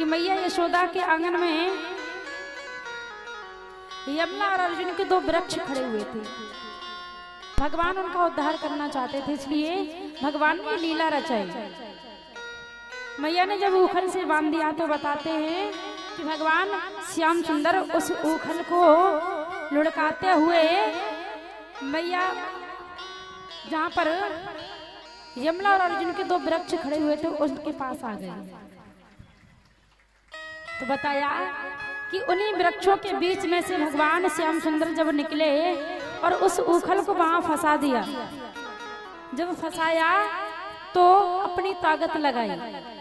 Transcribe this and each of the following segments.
कि मैया यशोदा के आंगन में यमुना और अर्जुन के दो वृक्ष खड़े हुए थे। भगवान उनका उद्धार करना चाहते थे, इसलिए भगवान ने लीला रचाई। मैया ने जब ऊखल से बांध दिया तो बताते हैं कि भगवान श्याम सुंदर उस ऊखल को लुढ़काते हुए मैया जहाँ पर यमुना और अर्जुन के दो वृक्ष खड़े हुए थे उनके पास आ गए। तो बताया कि उन्हीं वृक्षों के बीच में से भगवान श्याम सुंदर जब निकले और उस ऊखल को वहां फंसा दिया। जब फंसाया तो अपनी ताकत लगाई।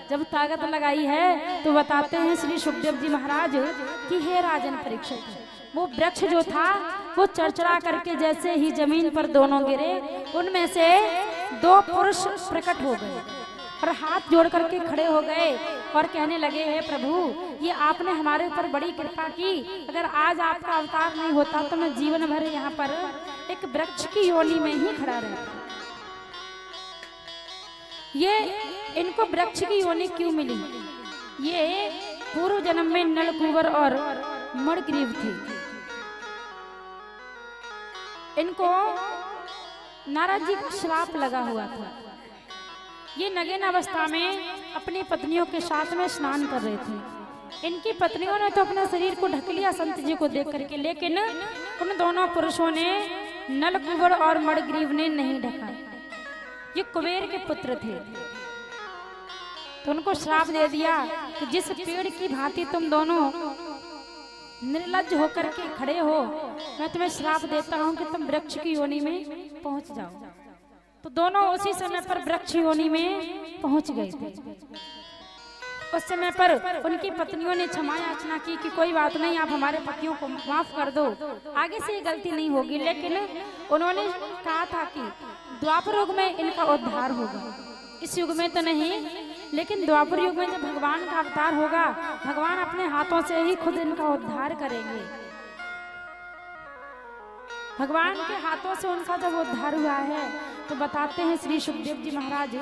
जब ताकत लगाई है तो बताते हैं श्री सुखदेव जी महाराज कि हे राजन परीक्षित, वो वृक्ष जो था वो चरचरा करके जैसे ही जमीन पर दोनों गिरे, उनमें से दो पुरुष प्रकट हो गए और हाथ जोड़ करके खड़े हो गए और कहने लगे, हे प्रभु, ये आपने हमारे ऊपर बड़ी कृपा की। अगर आज आपका अवतार नहीं होता तो मैं जीवन भर यहाँ पर एक वृक्ष की योनि में ही खड़ा रहता। ये इनको वृक्ष की योनि क्यों मिली? ये पूर्व जन्म में नलकूबर और मणिग्रीव थे। इनको नारद जी का श्राप लगा हुआ था। ये नगेन अवस्था में अपनी पत्नियों के साथ में स्नान कर रहे थे। इनकी पत्नियों ने तो अपने शरीर को ढक लिया संत जी को देख करके, लेकिन उन दोनों पुरुषों ने नलकूबर और मणिग्रीव ने नहीं ढका। ये कुबेर के पुत्र थे, तो उनको श्राप दे दिया कि जिस पेड़ की भांति तुम दोनों निर्लज्ज होकर के खड़े हो, मैं तुम्हें श्राप देता हूं कि तुम वृक्ष की योनि में पहुंच जाओ। तो दोनों उसी समय पर वृक्ष योनि में पहुंच गए थे। उस समय पर उनकी पत्नियों ने क्षमा याचना की कि कोई बात नहीं, आप हमारे पतियों को माफ कर दो, आगे से ये गलती नहीं होगी। लेकिन उन्होंने कहा था कि द्वापर युग में इनका उद्धार होगा, इस युग में तो नहीं, लेकिन द्वापर युग में जब भगवान का अवतार होगा, भगवान अपने हाथों से ही खुद इनका उद्धार करेंगे। भगवान के हाथों से उनका जब उद्धार हुआ है तो बताते हैं श्री सुखदेव जी महाराज